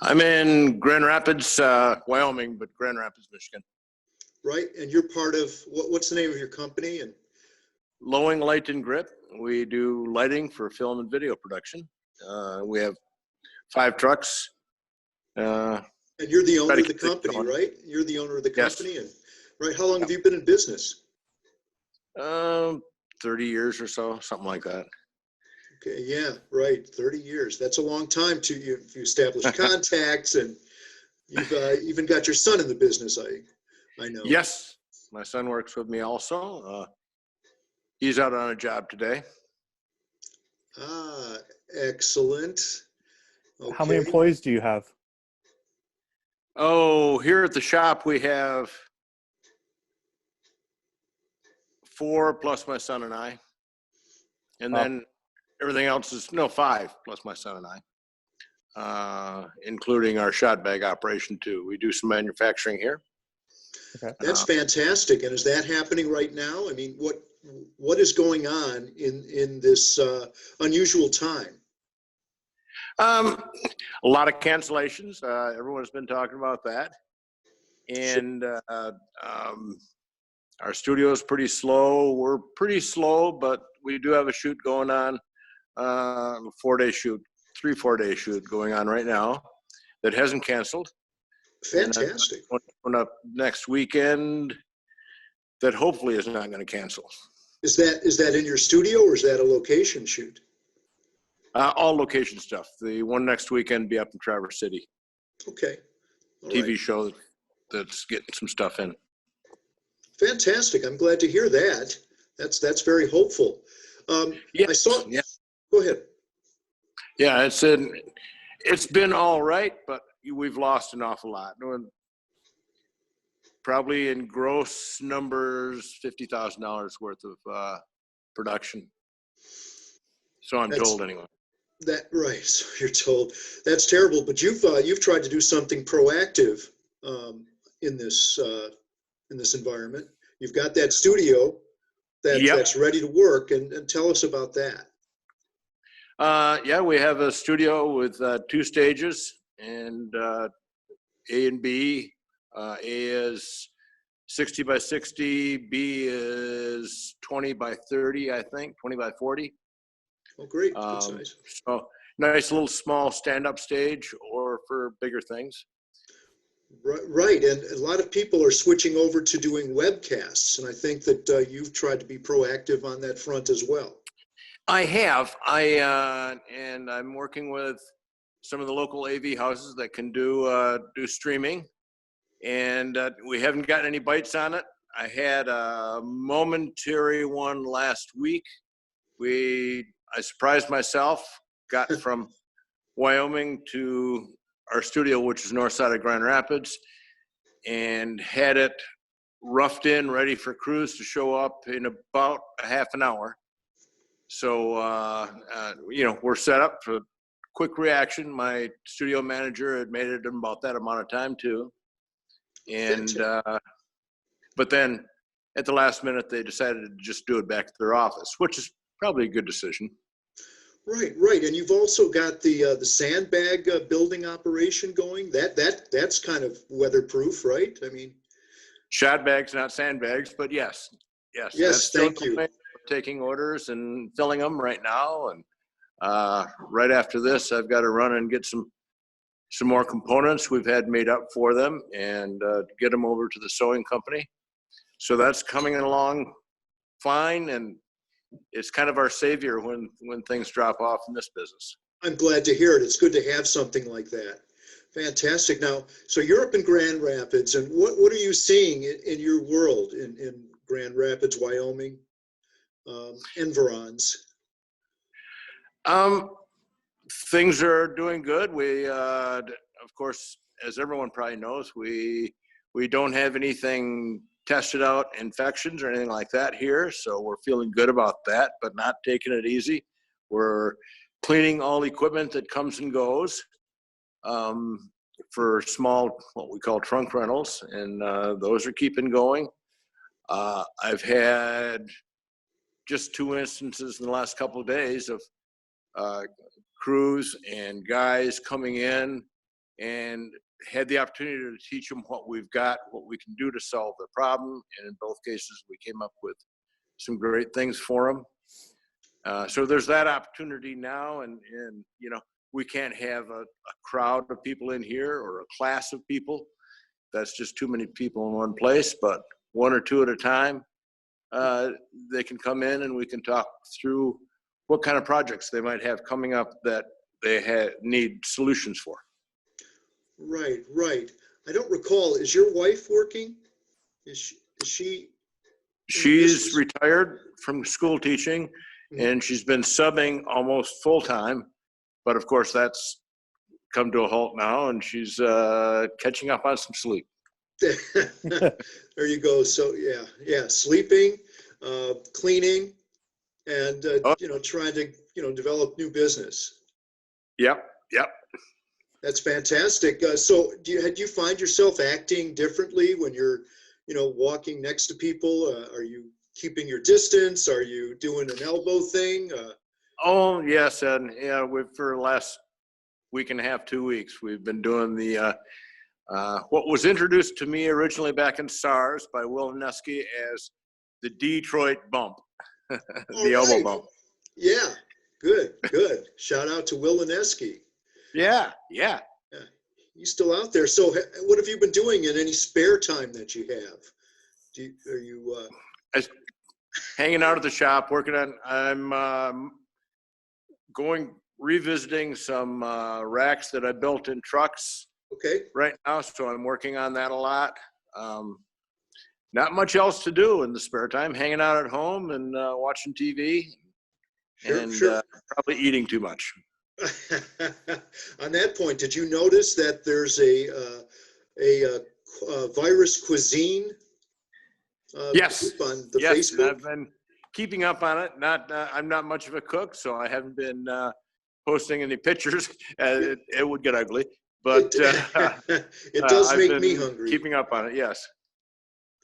I'm in Grand Rapids, Wyoming, but Grand Rapids, Michigan. Right, and you're part of, what's the name of your company? And Lowing Light and Grip. We do lighting for film and video production. We have 5 trucks. and you're the owner Try to of the keep things company, going. right? You're the owner of the Yes. company, and right, how long have you been in business? 30 years or so, something like that. Okay, yeah, right, 30 years. That's a long time to you establish contacts, and you've even got your son in the business, I know. Yes, my son works with me also. He's out on a job today. Ah, excellent. How many Okay. employees do you have? Oh, here at the shop we have 4 plus my son and I. And Wow. then everything else is, 5 plus my son and I, including our shot bag operation too. We do some manufacturing here. Okay. That's fantastic. And is that happening right now? I mean, what is going on in this unusual time? A lot of cancellations. Everyone's been talking about that. And our studio is pretty slow. We're pretty slow, but we do have a shoot going on, a 4-day shoot, 3-4-day shoot going on right now that hasn't canceled. Fantastic. And one up next weekend that hopefully is not going to cancel. Is that in your studio, or is that a location shoot? All location stuff. The one next weekend be up in Traverse City. Okay. All TV right. show that's getting some stuff in. Fantastic. I'm glad to hear that. That's very hopeful. Yes, I saw. yeah. Go ahead. Yeah, it's been all right, but we've lost an awful lot. Probably in gross numbers, $50,000 worth of production. So I'm told anyway. Right. So you're told. That's terrible. But you've tried to do something proactive in this environment. You've got that studio that's ready to work, and tell us about that. Yeah, we have a studio with 2 stages, and A and B. A is 60 by 60, B is 20 by 30, I think, 20 by 40. Oh, great. Good size. So nice little small stand-up stage, or for bigger things. Right, and a lot of people are switching over to doing webcasts, and I think that you've tried to be proactive on that front as well. I have. And I'm working with some of the local AV houses that can do streaming, and we haven't gotten any bites on it. I had a momentary one last week. I surprised myself, got from Wyoming to our studio, which is north side of Grand Rapids, and had it roughed in, ready for crews to show up in about a half an hour. So, we're set up for quick reaction. My studio manager had made it in about that amount of time too. And, but then at the last minute, they decided to just do it back to their office, which is probably a good decision. Right, and you've also got the sandbag building operation going. That's kind of weatherproof, right? I mean, shot bags, not sandbags, but yes. Yes, thank you. Taking orders and filling them right now, and right after this, I've got to run and get some more components we've had made up for them, and get them over to the sewing company. So that's coming along fine, and it's kind of our savior when things drop off in this business. I'm glad to hear it. It's good to have something like that. Fantastic. Now, so you're up in Grand Rapids, and what are you seeing in your world in Grand Rapids, Wyoming, environs? Things are doing good. We, of course, as everyone probably knows, we don't have anything tested out, infections or anything like that here, so we're feeling good about that, but not taking it easy. We're cleaning all equipment that comes and goes for small, what we call trunk rentals, and those are keeping going. I've had just 2 instances in the last couple of days of crews and guys coming in and had the opportunity to teach them what we've got, what we can do to solve the problem. And in both cases, we came up with some great things for them. So there's that opportunity now, and we can't have a crowd of people in here or a class of people. That's just too many people in one place, but one or two at a time, they can come in and we can talk through what kind of projects they might have coming up that they need solutions for. Right, right. I don't recall, is your wife working? Is she? She's retired from school teaching, and she's been subbing almost full time, but of course that's come to a halt now, and she's catching up on some sleep. There you go. So yeah, sleeping, cleaning, and trying to develop new business. Yep. That's fantastic. So do you find yourself acting differently when you're walking next to people? Are you keeping your distance? Are you doing an elbow thing? Oh yes, and yeah, for the last week and a half, 2 weeks, we've been doing the what was introduced to me originally back in SARS by Will Nesky as the Detroit bump, the elbow bump. Yeah, good. Shout out to Will Nesky. Yeah. He's still out there. So what have you been doing in any spare time that you have? Are you hanging out at the shop, working on, I'm revisiting some racks that I built in trucks right now. So I'm working on that a lot. Not much else to do in the spare time, hanging out at home and watching TV Sure. Probably eating too much. On that point, did you notice that there's a virus cuisine Yes. group on the Yes, Facebook? I've been keeping up on it. I'm not much of a cook, so I haven't been posting any pictures. It would get ugly, but it does make me hungry. Keeping up on it, yes.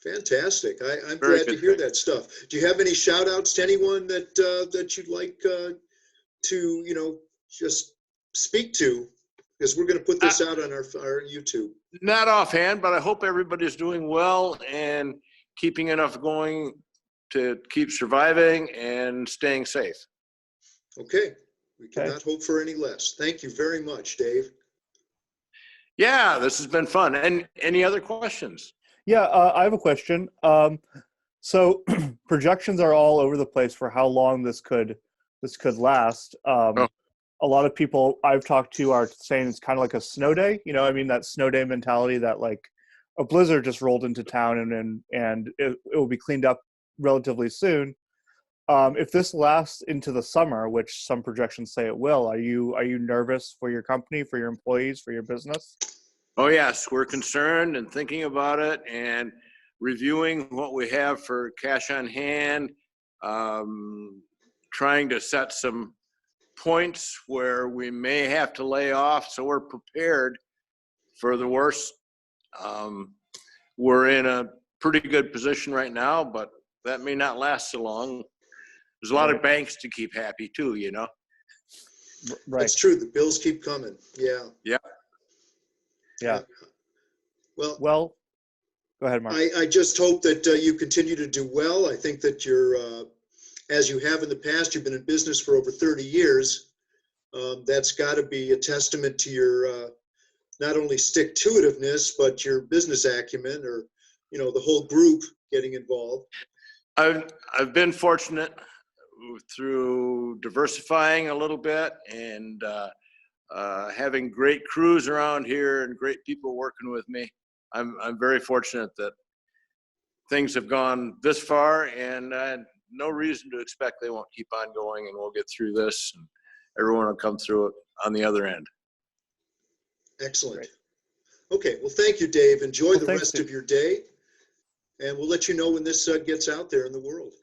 Fantastic. I'm Very glad to good hear thing. that stuff. Do you have any shout outs to anyone that you'd like to just speak to? Because we're going to put this out on our YouTube. Not offhand, but I hope everybody's doing well and keeping enough going to keep surviving and staying safe. Okay. We cannot hope for any less. Thank you very much, Dave. Yeah, this has been fun. And any other questions? Yeah, I have a question. So projections are all over the place for how long this could last. A lot of people I've talked to are saying it's kind of like a snow day. That snow day mentality that like a blizzard just rolled into town and it will be cleaned up relatively soon. If this lasts into the summer, which some projections say it will, are you nervous for your company, for your employees, for your business? Oh yes, we're concerned and thinking about it and reviewing what we have for cash on hand, trying to set some points where we may have to lay off, so we're prepared for the worst. We're in a pretty good position right now, but that may not last so long. There's a lot of banks to keep happy too, Right. That's true. The bills keep coming. Yeah. Well, go ahead, Mark. I just hope that you continue to do well. I think that you're, as you have in the past, you've been in business for over 30 years. That's got to be a testament to your not only stick-to-itiveness, but your business acumen, or the whole group getting involved. I've been fortunate through diversifying a little bit and having great crews around here and great people working with me. I'm very fortunate that things have gone this far, and I had no reason to expect they won't keep on going, and we'll get through this and everyone will come through it on the other end. Excellent. Great. Okay, well, thank you, Dave. Enjoy the thanks, rest Dave. of your day, and we'll let you know when this gets out there in the world.